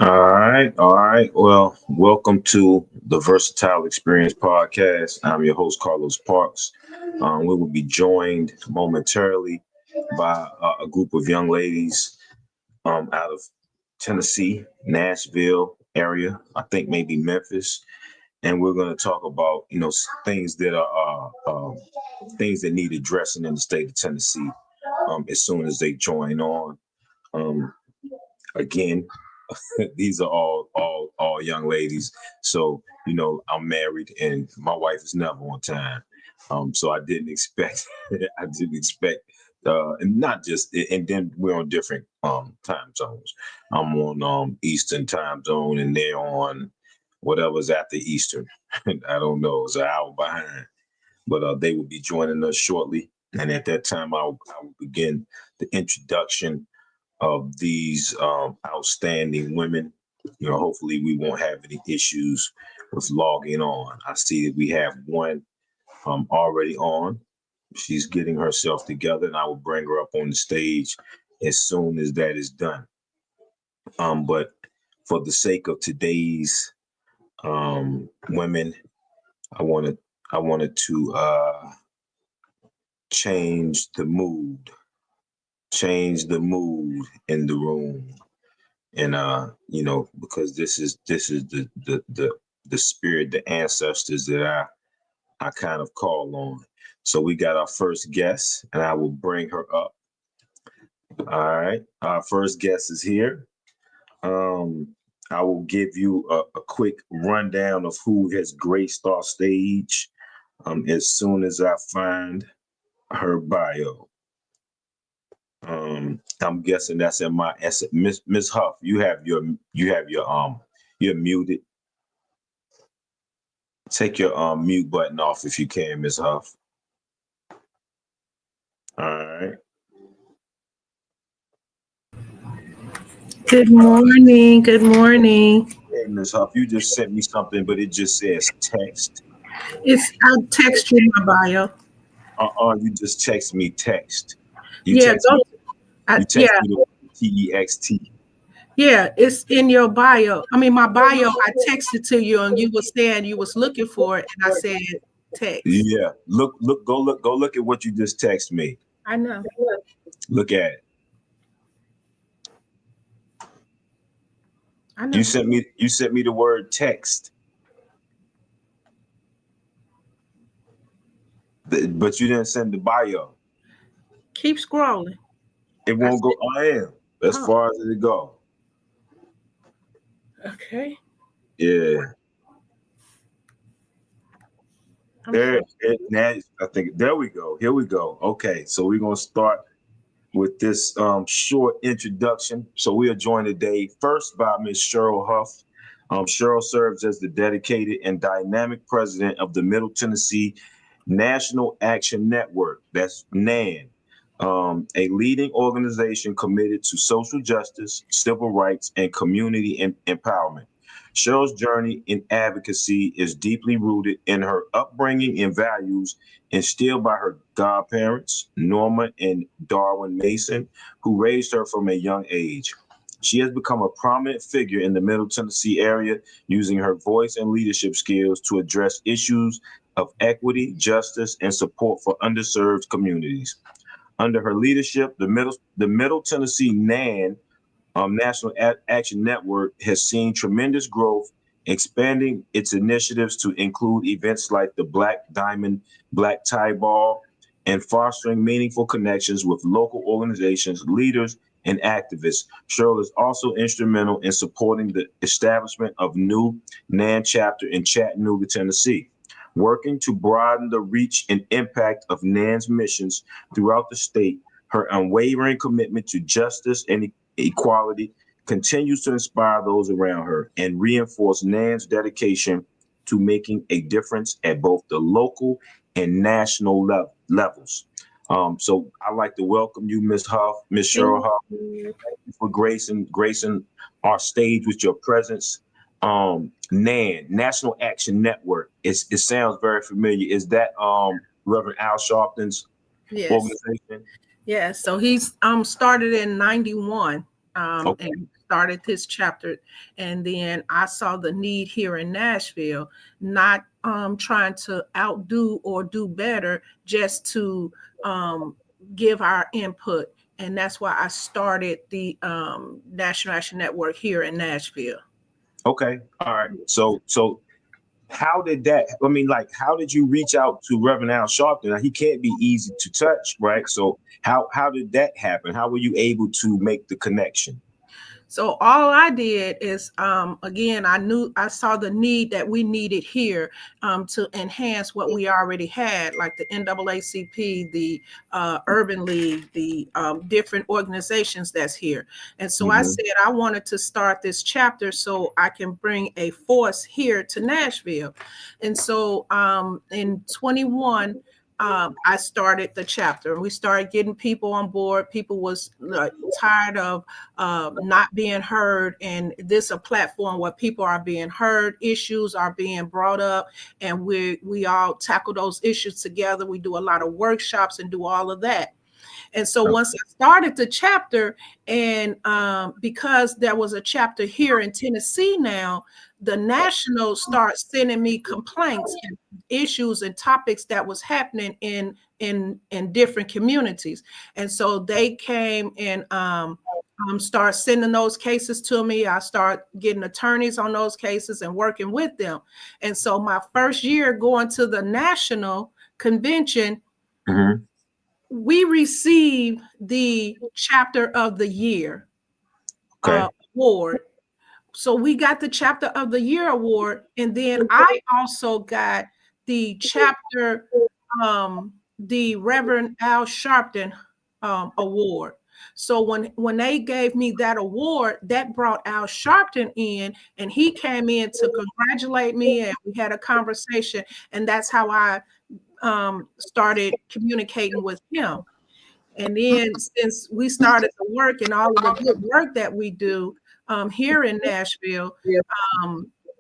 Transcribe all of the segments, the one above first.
All right. Well, welcome to the Versatile Experience Podcast. I'm your host, Carlos Parks. We will be joined momentarily by a group of young ladies out of Tennessee, Nashville area, I think maybe Memphis, and we're going to talk about things that are things that need addressing in the state of Tennessee as soon as they join on. Um, Again, these are all young ladies. So I'm married and my wife is never on time. So I didn't expect I didn't expect and not just and then we're on different time zones. I'm on Eastern time zone and they're on whatever's after Eastern. I don't know, it's an hour behind. But they will be joining us shortly. And at that time I will begin the introduction of these outstanding women. Hopefully we won't have any issues with logging on. I see that we have one already on. She's getting herself together, and I will bring her up on the stage as soon as that is done. But for the sake of today's women, I wanted I wanted to change the mood, change the mood in the room. And because this is the spirit, the ancestors that I kind of call on. So we got our first guest, and I will bring her up. All right, our first guest is here. um I will give you a quick rundown of who has graced our stage as soon as I find her bio. I'm guessing that's in my essay. Miss Huff, you're muted. Take your mute button off if you can, Miss Huff. All right. Good morning. Good morning. Hey, Miss Huff, you just sent me something, but it just says text. I'll text you my bio. You just text me text. You Yeah, text me. You yeah, text me the TEXT. yeah. It's in your bio. I mean, my bio. I texted to you, and you were saying you was looking for it, and I said text. Yeah. Go look at what you just text me. I know. Look at it. I know. You sent me the word text, but you didn't send the bio. Keep scrolling. It I won't go. said, I am as oh, far as it go. okay. Yeah. I'm so Now I think there we go. Here we go. Okay, so we're gonna start with this short introduction. So we are joined today first by Ms. Cheryl Huff. Cheryl serves as the dedicated and dynamic president of the Middle Tennessee National Action Network. That's NAN, a leading organization committed to social justice, civil rights, and community empowerment. Cheryl's journey in advocacy is deeply rooted in her upbringing and values instilled by her godparents, Norma and Darwin Mason, who raised her from a young age. She has become a prominent figure in the Middle Tennessee area, using her voice and leadership skills to address issues of equity, justice, and support for underserved communities. Under her leadership, the Middle Tennessee NAN National Action Network has seen tremendous growth, expanding its initiatives to include events like the Black Diamond Black Tie Ball and fostering meaningful connections with local organizations, leaders, and activists. Cheryl is also instrumental in supporting the establishment of new NAN chapter in Chattanooga, Tennessee. Working to broaden the reach and impact of NAN's missions throughout the state, her unwavering commitment to justice and equality continues to inspire those around her and reinforce NAN's dedication to making a difference at both the local and national levels. So I'd like to welcome you, Ms. Huff, Ms. Cheryl thank Huff. you. Thank you for gracing our stage with your presence. NAN, National Action Network. It sounds very familiar. Is that Reverend Al Sharpton's Yes. organization? Yes. So he's started in 91. Okay. and started this chapter. And then I saw the need here in Nashville, not trying to outdo or do better, just to give our input. And that's why I started the National Action Network here in Nashville. Okay. All right. So how did that, I mean, like, how did you reach out to Reverend Al Sharpton? Now, he can't be easy to touch, right? So how did that happen? How were you able to make the connection? So all I did is, again, I saw the need that we needed here to enhance what we already had, like the NAACP, the Urban League, the different organizations that's here. And so I said I wanted to start this chapter so I can bring a force here to Nashville. And so in 21, I started the chapter. We started getting people on board. People was tired of not being heard, and this is a platform where people are being heard, issues are being brought up, and we all tackle those issues together. We do a lot of workshops and do all of that. And so once I started the chapter, and because there was a chapter here in Tennessee now, the national start sending me complaints and issues and topics that was happening in different communities. And so they came and start sending those cases to me. I start getting attorneys on those cases and working with them. And so my first year going to the national convention, we received the chapter of the year award. So we got the chapter of the year award, and then I also got the chapter, the Reverend Al Sharpton award. So when they gave me that award, that brought Al Sharpton in, and he came in to congratulate me, and we had a conversation, and that's how I started communicating with him. And then since we started the work and all of the good work that we do here in Nashville,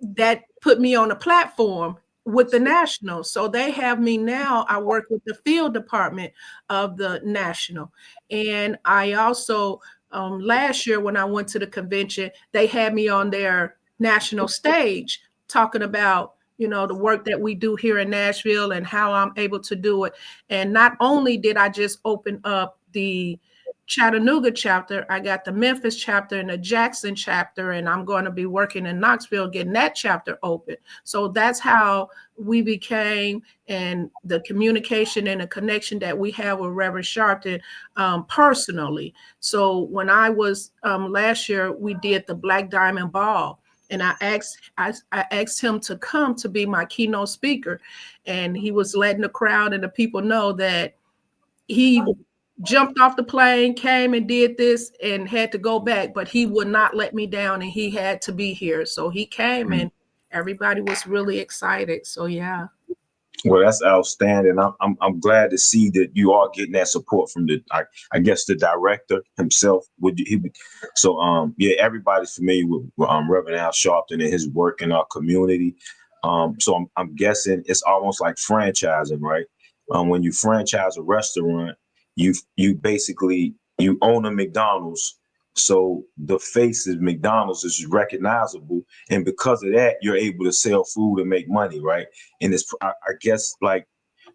that put me on a platform with the national. So they have me now. I work with the field department of the national. And I also, last year when I went to the convention, they had me on their national stage talking about, the work that we do here in Nashville and how I'm able to do it. And not only did I just open up the Chattanooga chapter, I got the Memphis chapter and the Jackson chapter, and I'm going to be working in Knoxville getting that chapter open. So that's how we became, and the communication and the connection that we have with Reverend Sharpton personally. So when I was last year, we did the Black Diamond Ball. And I asked him to come to be my keynote speaker, and he was letting the crowd and the people know that he jumped off the plane, came and did this, and had to go back, but he would not let me down, and he had to be here. So he came, and everybody was really excited. So yeah. Well, that's outstanding. I'm glad to see that you are getting that support from I guess the director himself. Yeah, everybody's familiar with Reverend Al Sharpton and his work in our community. So I'm guessing it's almost like franchising, right? When you franchise a restaurant, you basically you own a McDonald's. So the face of McDonald's is recognizable, and because of that, you're able to sell food and make money, right? And I guess like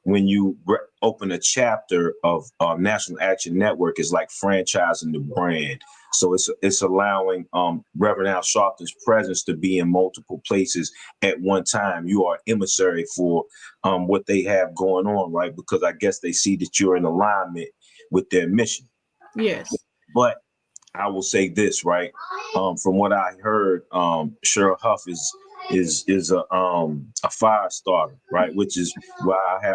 when you open a chapter of National Action Network, it's like franchising the brand. So it's allowing Reverend Al Sharpton's presence to be in multiple places at one time. You are emissary for what they have going on, right? Because I guess they see that you're in alignment with their mission. Yes. But I will say this, right? From what I heard, Cheryl Huff is a fire starter, right? Which is why I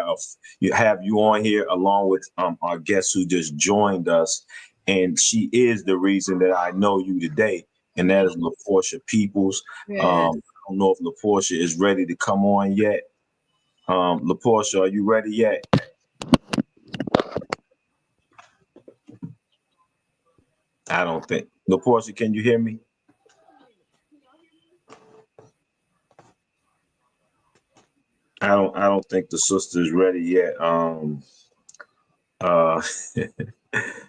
have you on here along with our guest who just joined us, and she is the reason that I know you today, and that is LaPortia Peoples. Yes. I don't know if LaPortia is ready to come on yet. LaPortia, are you ready yet? I don't think. LaPortia, can you hear me? I don't think the sister is ready yet.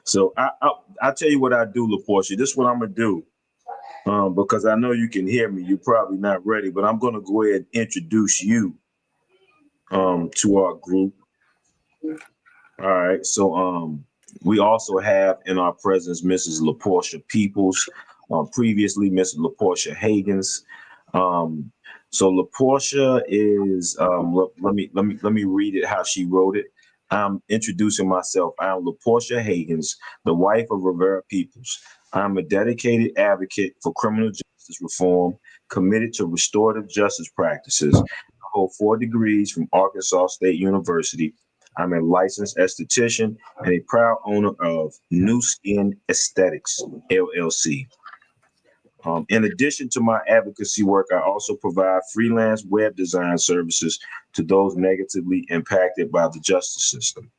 So I'll tell you what I do, LaPortia. This is what I'm gonna do. Because I know you can hear me. You're probably not ready, but I'm gonna go ahead and introduce you to our group. All right. So we also have in our presence Mrs. LaPortia Peoples, previously Mrs. LaPortia Hagens. Um, so LaPortia is let me read it how she wrote it. I'm introducing myself. I'm LaPortia Hagens, the wife of Rivera Peoples. I'm a dedicated advocate for criminal justice reform, committed to restorative justice practices. I hold 4 degrees from Arkansas State University. I'm a licensed esthetician and a proud owner of New Skin Aesthetics, LLC. In addition to my advocacy work, I also provide freelance web design services to those negatively impacted by the justice system.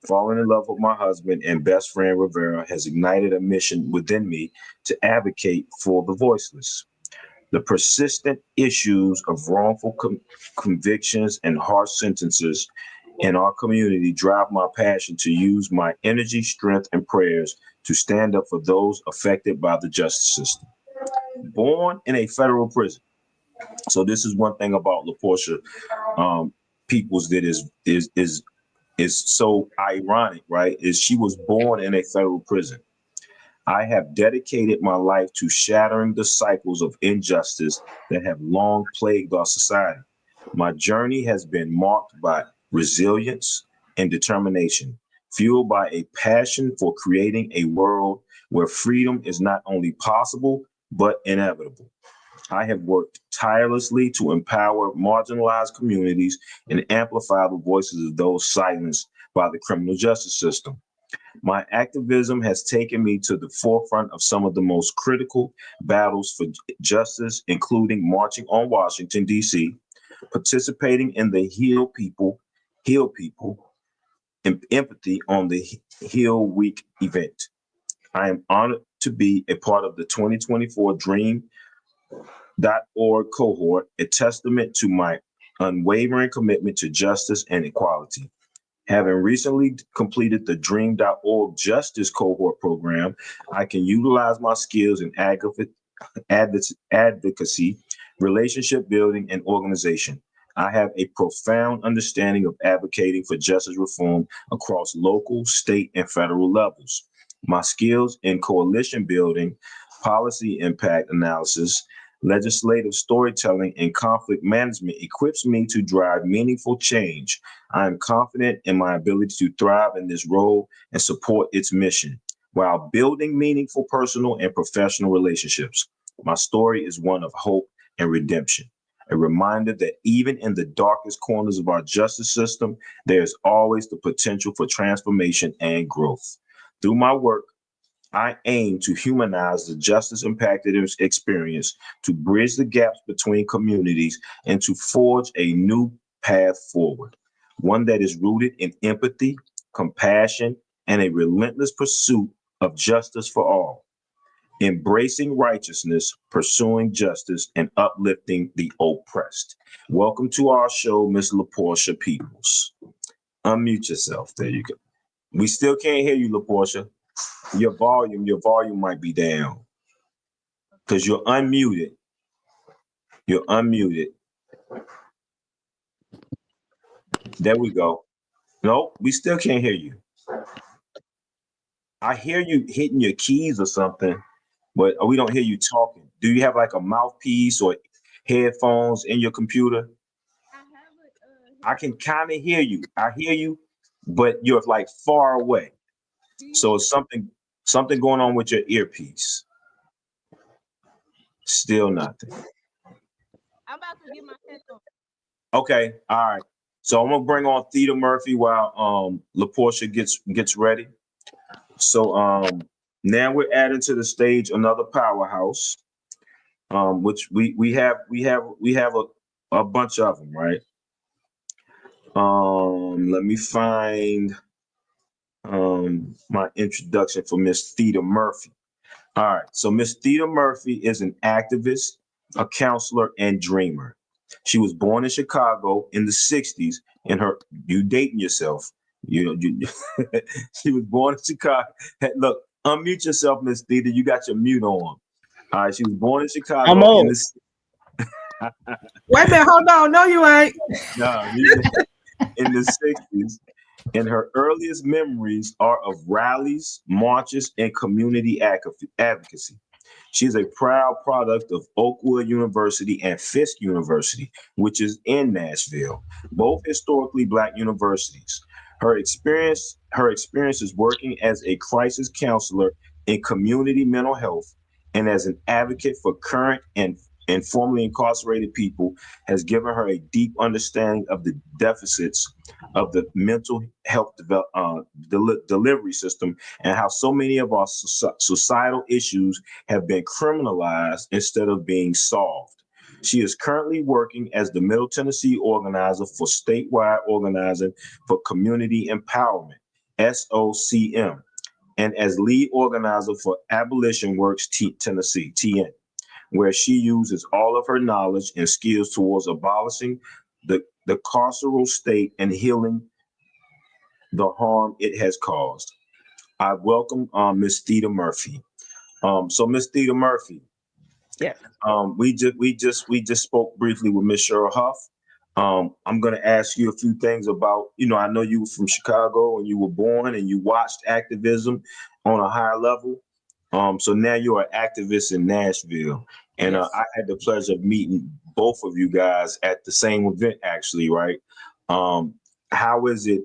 Falling in love with my husband and best friend Rivera has ignited a mission within me to advocate for the voiceless. The persistent issues of wrongful convictions and harsh sentences in our community drive my passion to use my energy, strength, and prayers to stand up for those affected by the justice system. Born in a federal prison. So this is one thing about LaPortia Peoples that is so ironic, right? Is she was born in a federal prison. I have dedicated my life to shattering the cycles of injustice that have long plagued our society. My journey has been marked by resilience and determination, fueled by a passion for creating a world where freedom is not only possible, but inevitable. I have worked tirelessly to empower marginalized communities and amplify the voices of those silenced by the criminal justice system. My activism has taken me to the forefront of some of the most critical battles for justice, including marching on Washington, D.C., participating in the Heal People, and Empathy on the Heal Week event. I am honored to be a part of the 2024 Dream.org cohort, a testament to my unwavering commitment to justice and equality. Having recently completed the Dream.org Justice Cohort program, I can utilize my skills in advocacy, relationship building, and organization. I have a profound understanding of advocating for justice reform across local, state, and federal levels. My skills in coalition building, policy impact analysis, legislative storytelling, and conflict management equips me to drive meaningful change. I am confident in my ability to thrive in this role and support its mission while building meaningful personal and professional relationships. My story is one of hope and redemption, a reminder that even in the darkest corners of our justice system, there is always the potential for transformation and growth. Through my work, I aim to humanize the justice impacted experience, to bridge the gaps between communities, and to forge a new path forward, one that is rooted in empathy, compassion, and a relentless pursuit of justice for all, embracing righteousness, pursuing justice, and uplifting the oppressed. Welcome to our show, Miss LaPortia Peoples. Unmute yourself. There you go. We still can't hear you, LaPortia. Your volume might be down because you're unmuted. You're unmuted. There we go. No, we still can't hear you. I hear you hitting your keys or something, but we don't hear you talking. Do you have like a mouthpiece or headphones in your computer? I can kind of hear you. I hear you, but you're like far away. So it's something going on with your earpiece. Still nothing. I'm about to get my headphones. Okay, all right. So I'm gonna bring on Theda Murphy while LaPortia gets ready. So now we're adding to the stage another powerhouse, which we have a bunch of them, right? Let me find my introduction for Miss Theda Murphy. All right, so Miss Theda Murphy is an activist, a counselor, and dreamer. She was born in Chicago in the 60s, and you dating yourself, You know, she was born in Chicago. Hey, look, unmute yourself, Miss Theta. You got your mute on. All right, she was born in Chicago. I'm old. Wait a minute, hold on. No, you ain't. No, in the 60s. And her earliest memories are of rallies, marches, and community advocacy. She is a proud product of Oakwood University and Fisk University, which is in Nashville, both historically Black universities. Her experiences working as a crisis counselor in community mental health and as an advocate for current and formerly incarcerated people has given her a deep understanding of the deficits of the mental health delivery system and how so many of our societal issues have been criminalized instead of being solved. She is currently working as the Middle Tennessee organizer for statewide organizing for community empowerment, SOCM, and as lead organizer for Abolition Works Tennessee, TN, where she uses all of her knowledge and skills towards abolishing the carceral state and healing the harm it has caused. I welcome Ms. Theta Murphy. So Ms. Theta Murphy, Yes. we just spoke briefly with Ms. Cheryl Huff. I'm going to ask you a few things about, I know you were from Chicago and you were born and you watched activism on a higher level. So now you're an activist in Nashville. And Yes. I had the pleasure of meeting both of you guys at the same event, actually, right? How is it,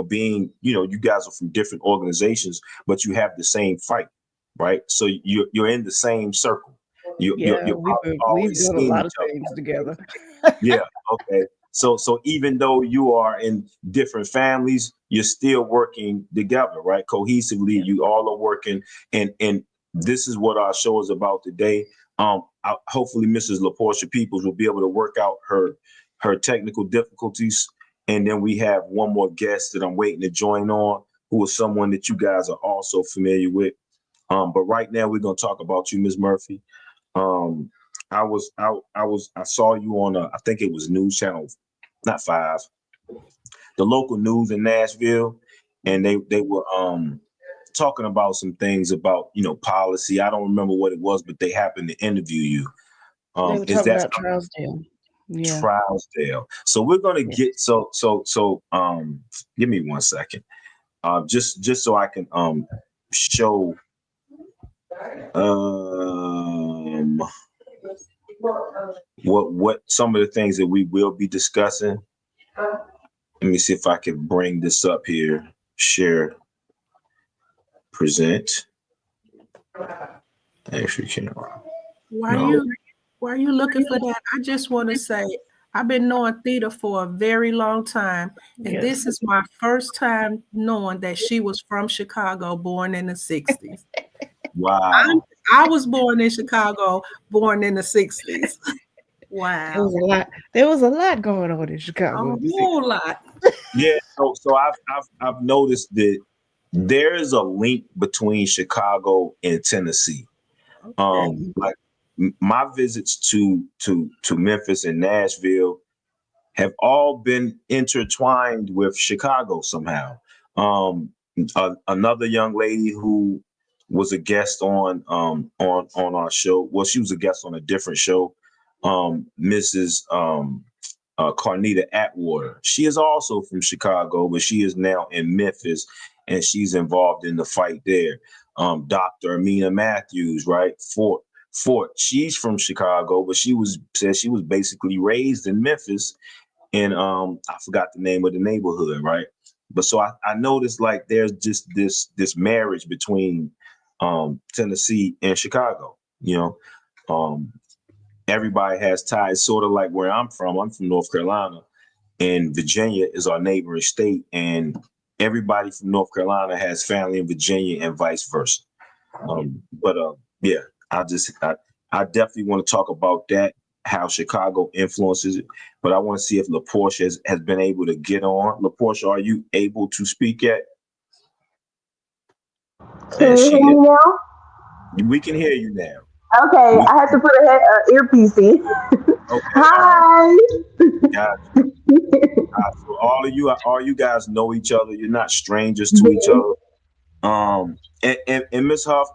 being, you guys are from different organizations, but you have the same fight, right? So you're in the same circle. You're we've always done a seeing lot of each other. things together. Yeah. Okay. So even though you are in different families, you're still working together, right? Cohesively, Yeah. you all are working, and this is what our show is about today. Hopefully, Mrs. LaPortia Peoples will be able to work out her technical difficulties, and then we have one more guest that I'm waiting to join on, who is someone that you guys are also familiar with. But right now, we're gonna talk about you, Ms. Murphy. I saw you on I think it was News Channel, not 5, the local news in Nashville, and they were talking about some things about policy. I don't remember what it was, but they happened to interview you. They were Is talking that about Trousdale. Yeah. Trousdale? So we're gonna get so give me 1 second, just so I can show what some of the things that we will be discussing. Let me see if I can bring this up here. Share, present. Actually, Why are you looking for that? I just want to say I've been knowing Theta for a very long time, and Yes. this is my first time knowing that she was from Chicago, born in the 60s. Wow. I was born in Chicago, born in the 60s. Wow. There was a lot going on in Chicago. A whole lot. Yeah. So I've noticed that there is a link between Chicago and Tennessee. Like my visits to Memphis and Nashville have all been intertwined with Chicago somehow. Another young lady who was a guest on our show. Well, she was a guest on a different show. Mrs. Carnita Atwater. She is also from Chicago, but she is now in Memphis, and she's involved in the fight there. Dr. Amina Matthews, right? Fort. She's from Chicago, but said she was basically raised in Memphis, and I forgot the name of the neighborhood, right? But so I noticed like there's just this marriage between Tennessee and Chicago. Everybody has ties, sort of like where I'm from. I'm from North Carolina, and Virginia is our neighboring state, and everybody from North Carolina has family in Virginia and vice versa. Yeah, I definitely want to talk about that, how Chicago influences it, but I want to see if LaPortia has been able to get on. LaPortia, are you able to speak yet? Can you hear me now? We can hear you now. Okay, I had to put an earpiece in. Okay. Hi. Got you. So all you guys know each other. You're not strangers to each other. And Miss Huff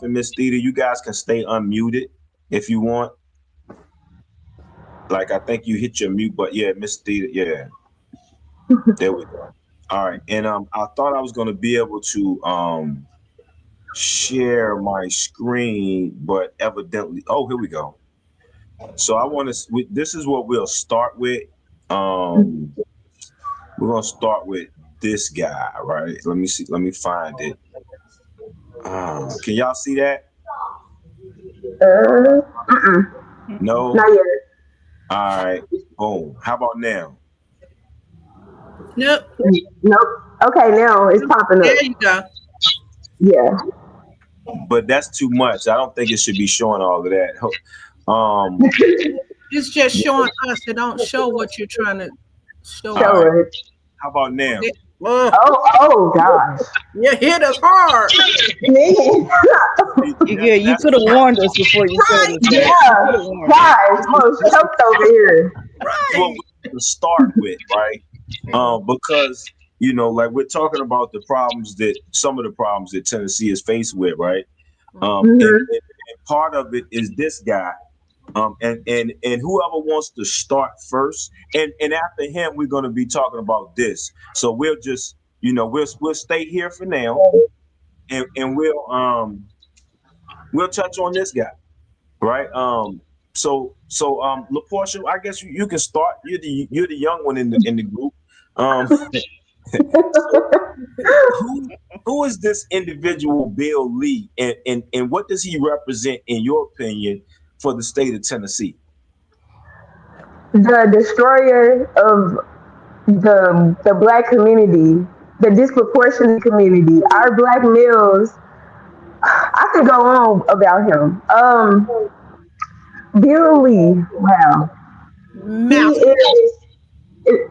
and Miss Theta, you guys can stay unmuted if you want. Like I think you hit your mute, but yeah, Miss Theta, yeah. There we go. All right, and I thought I was gonna be able to share my screen, but evidently, oh, here we go. So I want to. This is what we'll start with. We're gonna start with this guy, right? Let me see. Let me find it. Can y'all see that? No. Not yet. All right. Boom. How about now? Nope. Nope. Okay, now it's popping up. There you go. Yeah. But that's too much. I don't think it should be showing all of that. It's just showing us. It don't show what you're trying to show. Show it. How about now? Oh gosh. You hit us hard. Yeah, you could have warned us before you said it. Yeah. Guys, most choked over here. That's what we're going to start with, right? Because, like we're talking about some of the problems that Tennessee is faced with, right? And part of it is this guy. And whoever wants to start first, and after him, we're going to be talking about this. So we'll just, we'll stay here for now, and we'll touch on this guy, right? So LaPortia, I guess you can start. You're the young one in the group. Who is this individual, Bill Lee, and what does he represent, in your opinion, for the state of Tennessee? The destroyer of the Black community, the disproportionate community, our Black males. I could go on about him. Bill Lee, wow.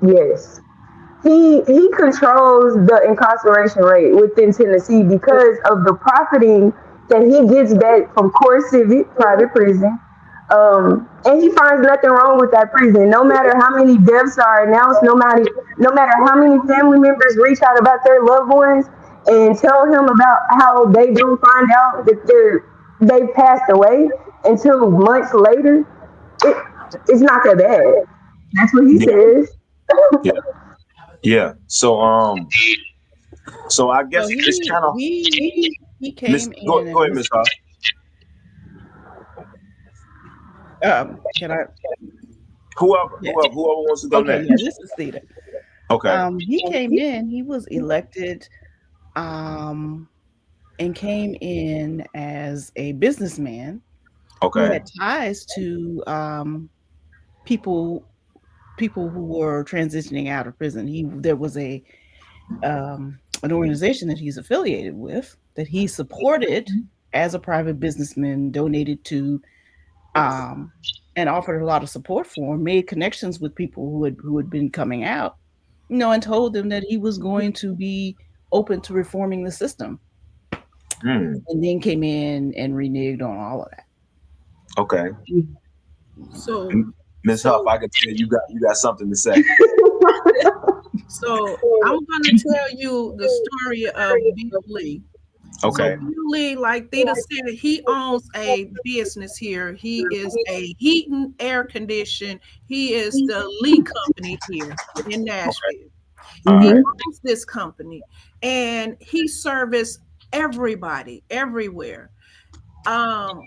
Yes. He controls the incarceration rate within Tennessee because of the profiting that he gets back from CoreCivic, private prison. And he finds nothing wrong with that prison. No matter how many deaths are announced, no matter how many family members reach out about their loved ones and tell him about how they don't find out that they passed away until months later, it's not that bad. That's what he says. Yeah. So I guess it's kind of he came in. Go ahead, Ms. Huff. Can I? Whoever wants to go next. Yeah, this is Theta. Okay. He came in. He was elected, and came in as a businessman. Okay. Who had ties to people who were transitioning out of prison. There was an organization that he's affiliated with that he supported as a private businessman, donated to, and offered a lot of support for, made connections with people who had been coming out, and told them that he was going to be open to reforming the system. And then came in and reneged on all of that. Okay. So, Ms. Huff, I can tell you got something to say. So I'm going to tell you the story of Bill Lee. Okay. So Bill Lee, like Theta said, he owns a business here. He is a heating, air condition. He is the Lee company here in Nashville. Okay. He owns this company, and he services everybody, everywhere.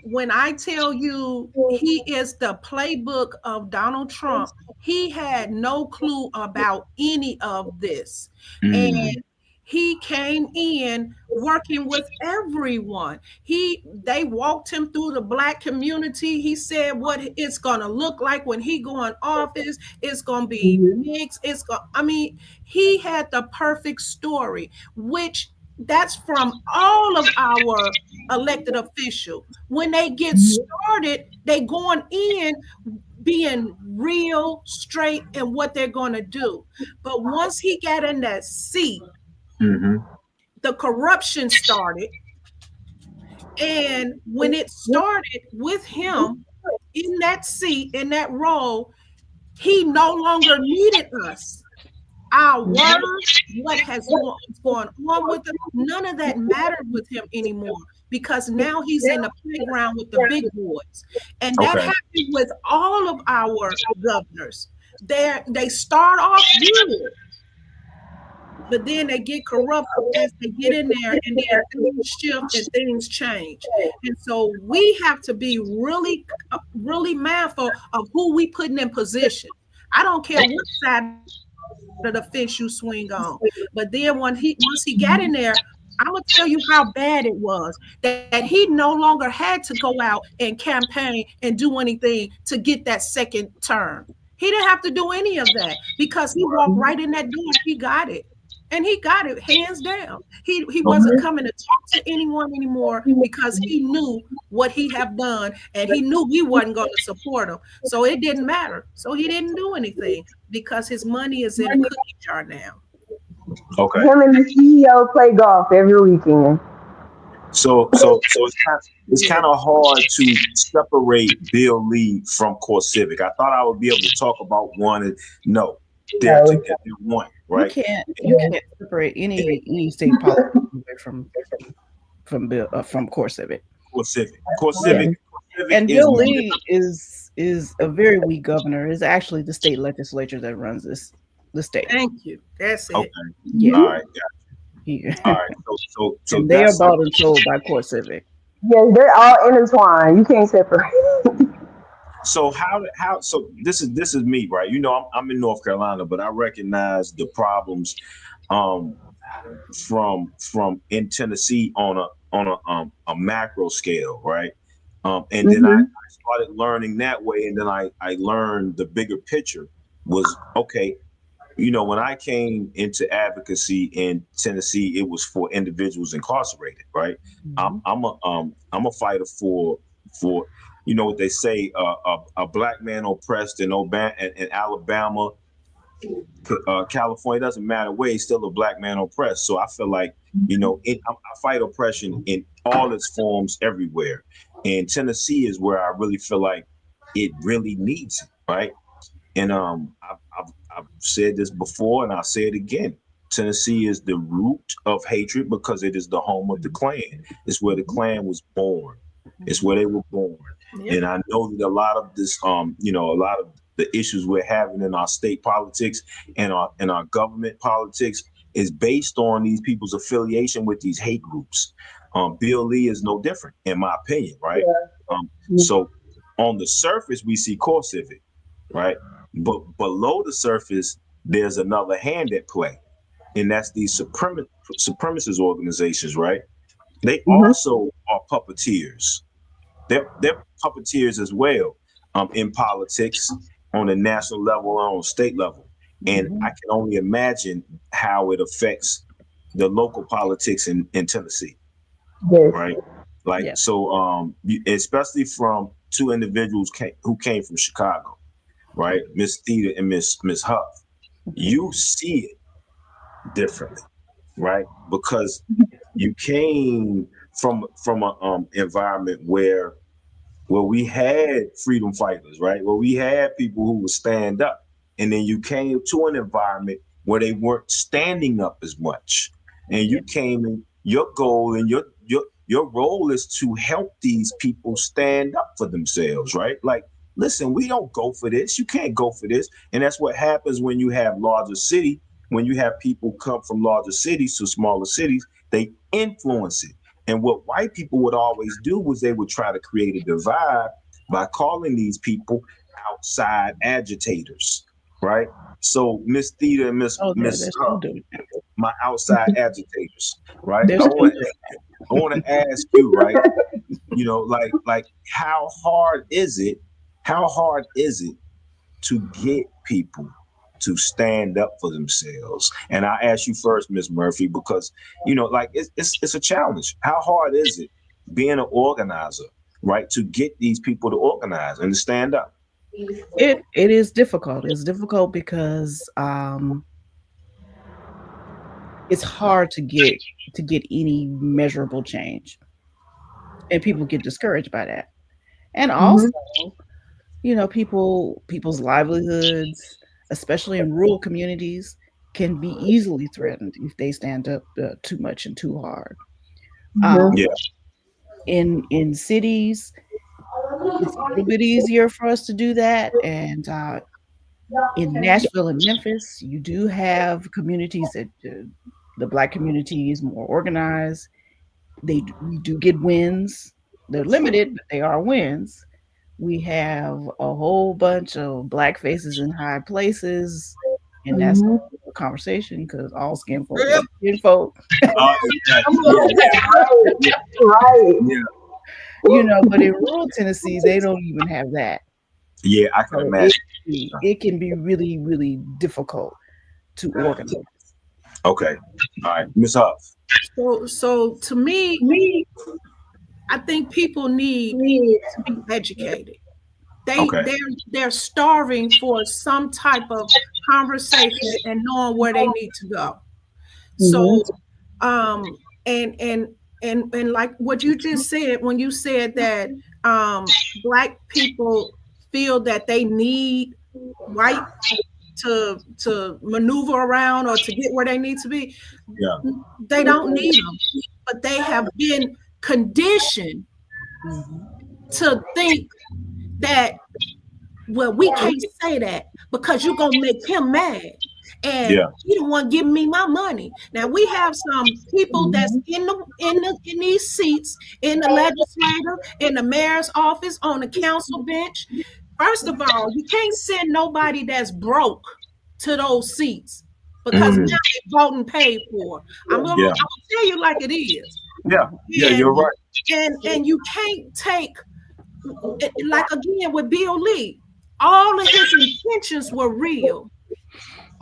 When I tell you he is the playbook of Donald Trump, he had no clue about any of this. And he came in working with everyone. They walked him through the Black community. He said what it's gonna look like when he go in office. It's gonna be mixed. He had the perfect story, which that's from all of our elected officials. When they get started, they going in being real, straight, and what they're going to do. But once he got in that seat, the corruption started. And when it started with him in that seat, in that role, He no longer needed us. Our words, what's going on with him, none of that mattered with him anymore because now he's in the playground with the big boys. And that Okay. happened with all of our governors. They start off good, but then they get corrupt as they get in there, and then things shift and things change. And so we have to be really mindful of who we putting in position. I don't care what side of the fence you swing on. But then once he got in there, I'm gonna tell you how bad it was that he no longer had to go out and campaign and do anything to get that second term. He didn't have to do any of that because he walked right in that door. He got it. And he got it hands down. He wasn't coming to talk to anyone anymore because he knew what he have done and he knew we wasn't going to support him. So it didn't matter. So he didn't do anything because his money is in a cookie jar now. Okay. Him and the CEO play golf every weekend. So it's kind of hard to separate Bill Lee from CoreCivic. I thought I would be able to talk about one and no, they're together one, right? You can't separate any state policy from CoreCivic. CoreCivic. And Bill Lee is a very weak governor. It's actually the state legislature that runs the state. Thank you. That's it. Okay. Yeah. All right. Yeah. All right. So and they are bought and sold by CoreCivic. Yes, they're all intertwined. You can't separate. So so this is me, right? You know, I'm in North Carolina, but I recognize the problems from in Tennessee on a macro scale, right? And then I started learning that way, and then I learned the bigger picture was okay. You know, when I came into advocacy in Tennessee, it was for individuals incarcerated, right? Mm-hmm. I'm a fighter for you know what they say, a black man oppressed in Alabama, California, doesn't matter where, he's still a black man oppressed. So I feel like, you know, I fight oppression in all its forms everywhere. And Tennessee is where I really feel like it really needs it, right? And I've said this before and I'll say it again. Tennessee is the root of hatred because it is the home of the Klan. It's where the Klan was born. It's where they were born. Yep. And I know that a lot of this, you know, a lot of the issues we're having in our state politics and our government politics is based on these people's affiliation with these hate groups. Bill Lee is no different, in my opinion, right? Yeah. So on the surface, we see CoreCivic, right? But below the surface, there's another hand at play, and that's these supremacist organizations, right? They also are puppeteers. They're puppeteers as well in politics on a national level or on a state level. And I can only imagine how it affects the local politics in Tennessee, right? Like, so especially from two individuals who came from Chicago, right? Miss Theda and Miss Huff, you see it differently, right? Because you came from an environment where we had freedom fighters, right? Where we had people who would stand up, and then you came to an environment where they weren't standing up as much, and you came in. Your goal and your role is to help these people stand up for themselves, right? Like, listen, we don't go for this. You can't go for this, and that's what happens when you have larger city. When you have people come from larger cities to smaller cities, they influence it. And what white people would always do was they would try to create a divide by calling these people outside agitators, right? So Miss Theda and Miss my outside agitators, right? I want to ask you, right? You know, like how hard is it to get people to stand up for themselves? And I ask you first, Ms. Murphy, because, you know, like it's a challenge. How hard is it being an organizer, right, to get these people to organize and to stand up? It is difficult. It's difficult because it's hard to get any measurable change, and people get discouraged by that. And also, people's livelihoods, especially in rural communities, can be easily threatened if they stand up too much and too hard. Yeah. In cities, it's a little bit easier for us to do that. And in Nashville and Memphis, you do have communities that the Black community is more organized. We do get wins. They're limited, but they are wins. We have a whole bunch of Black faces in high places, and that's a conversation because all skin folk are skin folk. Right. But in rural Tennessee, they don't even have that. Yeah, I can imagine. It can be really, really difficult to organize. Okay. All right. Ms. Huff. So to me, I think people need to be educated. They're starving for some type of conversation and knowing where they need to go. So and like what you just said, when you said that Black people feel that they need white to maneuver around or to get where they need to be, they don't need them, but they have been conditioned to think that, well, we can't say that because you're gonna make him mad, and he don't want to give me my money. Now we have some people that's in these seats in the legislature, in the mayor's office, on the council bench. First of all, you can't send nobody that's broke to those seats because now they're voting paid for. I'm gonna tell you like it is. Yeah, you're right. And you can't take, like again with Bill Lee, all of his intentions were real.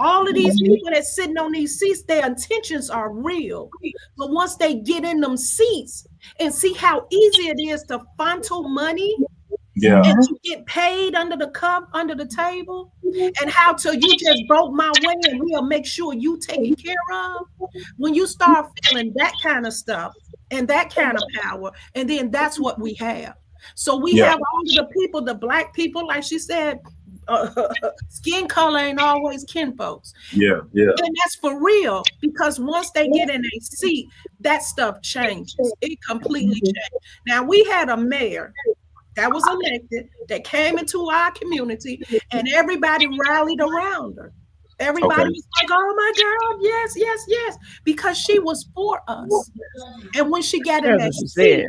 All of these people that's sitting on these seats, their intentions are real. But once they get in them seats and see how easy it is to funnel money and to get paid under the cup, under the table, and how to you just broke my way and we'll make sure you taken care of. When you start feeling that kind of stuff and that kind of power, and then that's what we have. So we have all of the people, the Black people, like she said, skin color ain't always kin folks. Yeah. And that's for real, because once they get in a seat, that stuff changes. It completely changed. Now we had a mayor that was elected that came into our community and everybody rallied around her. Everybody was like, oh my God, yes, because she was for us. And when she got in that seat,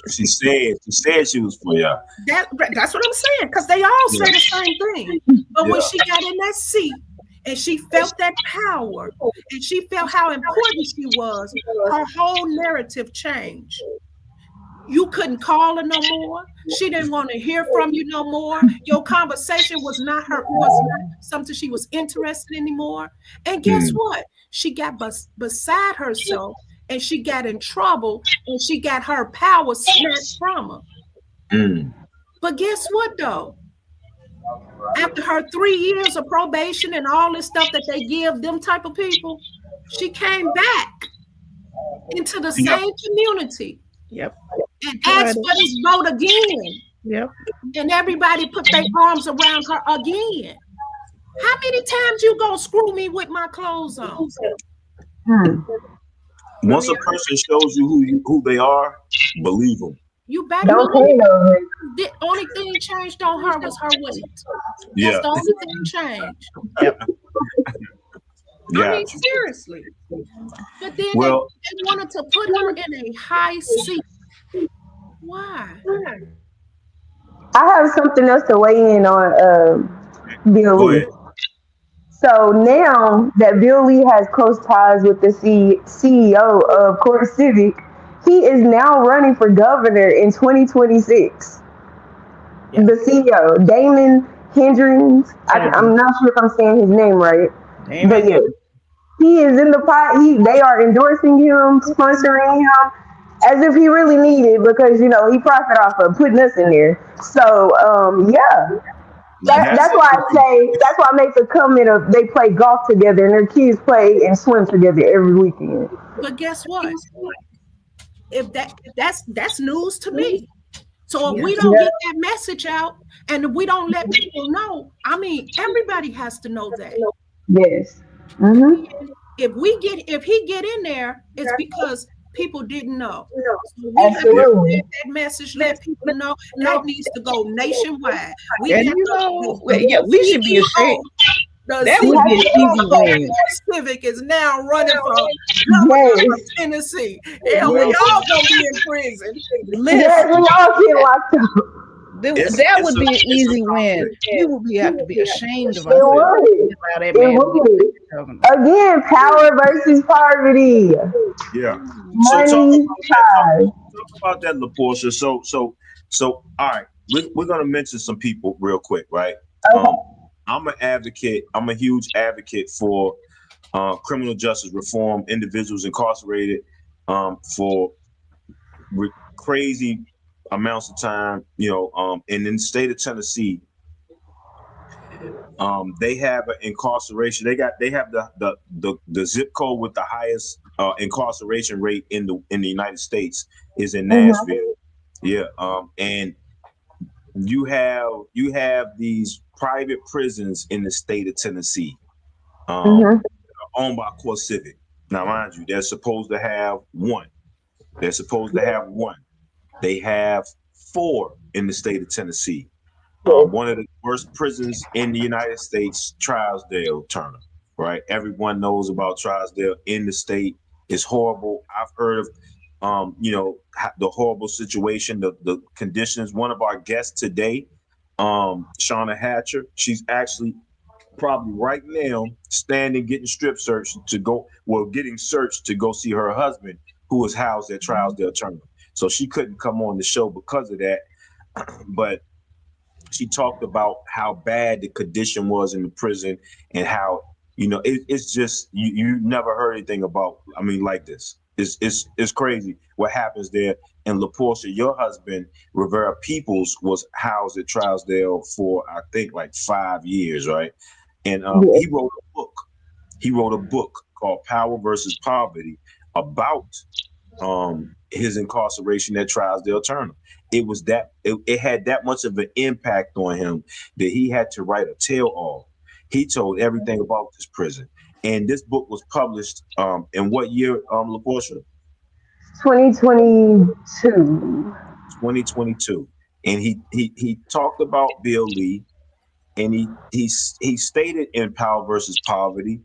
she said she was for y'all. That's what I'm saying, because they all say the same thing. But when she got in that seat and she felt that power and she felt how important she was, her whole narrative changed. You couldn't call her no more. She didn't want to hear from you no more. Your conversation was not something she was interested in anymore. And guess what? She got beside herself and she got in trouble and she got her power snatched from her. But guess what though? After her 3 years of probation and all this stuff that they give them type of people, she came back into the same community. And asked for this vote again. And everybody put their arms around her again. How many times you gonna screw me with my clothes on? Once a person shows you who they are, believe them. You better believe it. The only thing changed on her was her weight. That's the only thing changed. I mean, seriously. But then they wanted to put her in a high seat. Why? I have something else to weigh in on Bill Lee. So now that Bill Lee has close ties with the CEO of Core Civic, he is now running for governor in 2026. The CEO, Damon Hendricks, I'm not sure if I'm saying his name right, but yeah, he is in the pot. They are endorsing him, sponsoring him, as if he really needed, because he profit off of putting us in there. So that's why I make the comment of they play golf together and their kids play and swim together every weekend. But guess what? If that's news to me. So if we Yes. don't get that message out and if we don't let people know, I mean, everybody has to know that. Yes. Mm-hmm. If he get in there, it's because people didn't know. So we have to Absolutely. spread that message, let people know. That needs to go nationwide. We And got you know, we should be ashamed. The That would be an easy win. Civic is now running for Yes. governor of Tennessee. Hell, we Well, all gonna be in prison. Yes, Listen, we all get locked up. that would be an it's a easy win. conflict. We would have to be ashamed of It ourselves. would. Allow that It man to be would. governor. Again, power versus poverty. Yeah. So talk Money, about time. that, LaPortia. So all right, we're gonna mention some people real quick, right? I'm an advocate. I'm a huge advocate for criminal justice reform, individuals incarcerated for crazy amounts of time. And in the state of Tennessee, they have an incarceration. They have the zip code with the highest incarceration rate in the United States is in Nashville. Yeah. And you have these private prisons in the state of Tennessee, owned by CoreCivic. Now, mind you, they're supposed to have one. They're supposed to have one. They have 4 in the state of Tennessee. One of the worst prisons in the United States, Trousdale, Turner, right? Everyone knows about Trousdale in the state. It's horrible. I've heard of, the horrible situation, the conditions. One of our guests today, Shauna Hatcher, she's actually probably right now standing getting strip searched getting searched to go see her husband who was housed at Trousdale Turner. So she couldn't come on the show because of that. But she talked about how bad the condition was in the prison and how, it's just, you never heard anything about, like this. It's crazy what happens there. And LaPortia, your husband, Rivera Peoples, was housed at Trousdale for, I think, like 5 years, right? And he wrote a book. He wrote a book called Power versus Poverty about his incarceration at Trousdale Turner. It had that much of an impact on him that he had to write a tell-all. He told everything about this prison. And this book was published in what year, LaPortia? 2022. 2022. And he talked about Bill Lee, and he stated in Power versus Poverty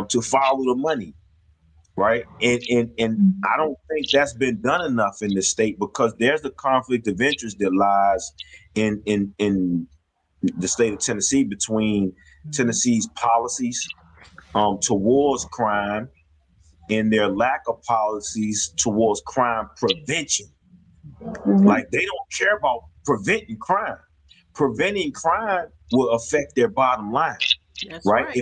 to follow the money. Right. And I don't think that's been done enough in the state, because there's a conflict of interest that lies in the state of Tennessee between Tennessee's policies towards crime and their lack of policies towards crime prevention. Like, they don't care about preventing crime. Preventing crime will affect their bottom line. That's right.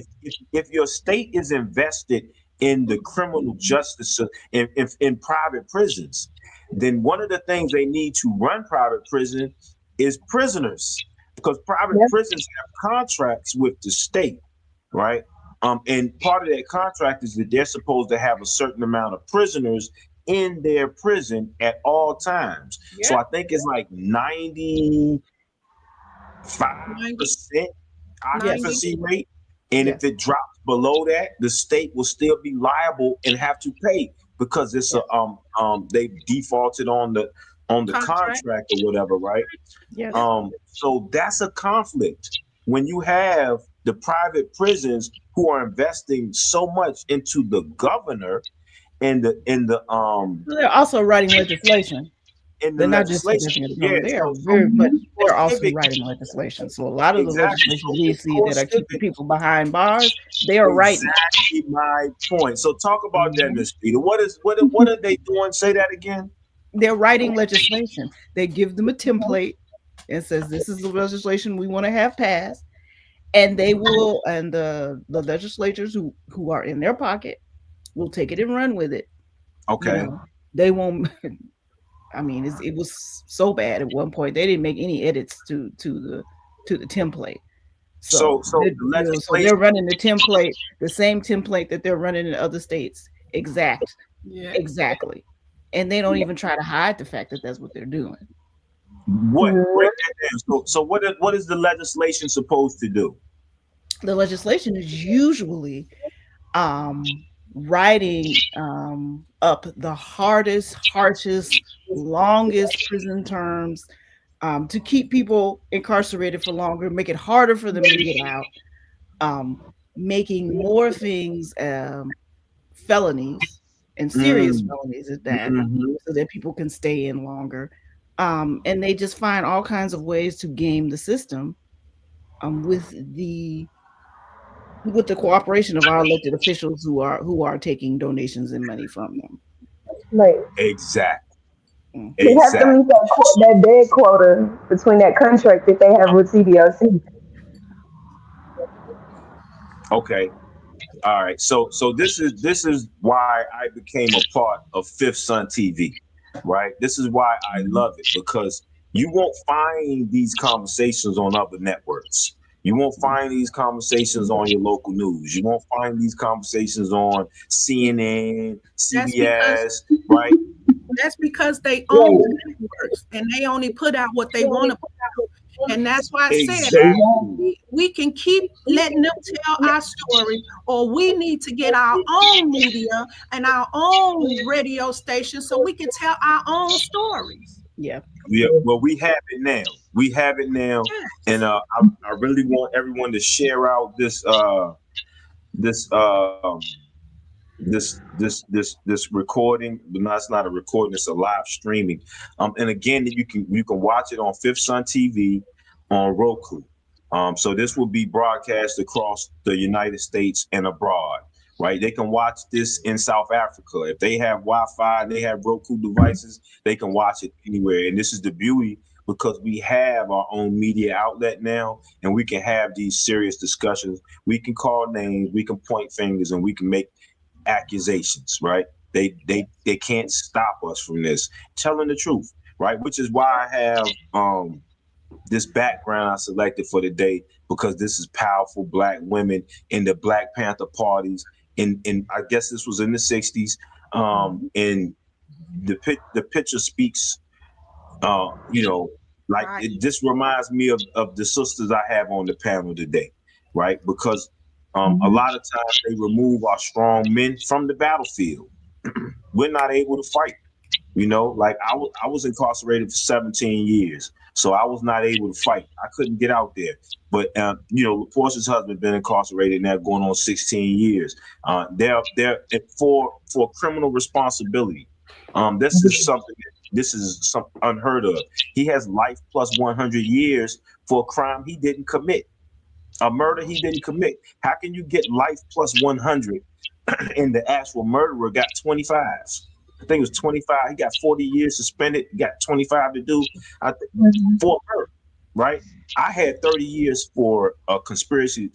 If your state is invested in the criminal justice in private prisons, then one of the things they need to run private prisons is prisoners, because private prisons have contracts with the state, right? And part of that contract is that they're supposed to have a certain amount of prisoners in their prison at all times. Yeah. So I think it's like 95% occupancy rate. And if it drops below that, the state will still be liable and have to pay, because it's they defaulted on the contract or whatever, right? Yes. So that's a conflict when you have the private prisons who are investing so much into the governor and they're also writing legislation. They're not just they're also writing legislation. So a lot of the legislation we see that are keeping people behind bars, they are writing. Exactly my point. So talk about that, Ms. Peter. What are they doing? Say that again. They're writing legislation. They give them a template and says, this is the legislation we want to have passed. And they will, and the legislators who are in their pocket will take it and run with it. Okay. They won't. It was so bad at one point they didn't make any edits to the template. So they're running the template, the same template that they're running in other states. Exactly. And they don't even try to hide the fact that that's what they're doing. What? Break that down. So what is the legislation supposed to do? The legislation is usually um, writing up the hardest, harshest, longest prison terms to keep people incarcerated for longer, make it harder for them to get out, making more things felonies and serious Mm, felonies at that, mhm. so that people can stay in longer. And they just find all kinds of ways to game the system with the cooperation of our elected officials who are taking donations and money from them. Like Exactly. Mm. they have to Exactly. meet that dead quota between that contract that they have with CDLC. Okay. All right. So this is why I became a part of Fifth Sun TV, right? This is why I love it, because you won't find these conversations on other networks. You won't find these conversations on your local news. You won't find these conversations on CNN, That's because CBS, right? they own Right. the networks and they only put out what they want to put out. And that's why I said Exactly. we can keep letting them tell our story, or we need to get our own media and our own radio station so we can tell our own stories. Yeah. Yeah, well, we have it now. We have it now, and Yes. I really want everyone to share out this this recording. But no, it's not a recording; it's a live streaming. And again, you can watch it on Fifth Sun TV on Roku. So this will be broadcast across the United States and abroad. Right? They can watch this in South Africa if they have Wi-Fi and they have Roku devices. They can watch it anywhere. And this is the beauty, because we have our own media outlet now, and we can have these serious discussions. We can call names, we can point fingers, and we can make accusations, right? They can't stop us from this. Telling the truth, right? Which is why I have this background I selected for the day, because this is powerful black women in the Black Panther parties. In I guess this was in the 60s. And the picture speaks, you know, like Right. this reminds me of the sisters I have on the panel today, right? Because a lot of times they remove our strong men from the battlefield. We're not able to fight. Like I was incarcerated for 17 years, so I was not able to fight. I couldn't get out there. But Portia's husband been incarcerated now, going on 16 years. They're for criminal responsibility. This is something unheard of. He has life plus 100 years for a crime he didn't commit, a murder he didn't commit. How can you get life plus 100 and the actual murderer got 25? I think it was 25. He got 40 years suspended. He got 25 to do for murder, right? I had 30 years for a conspiracy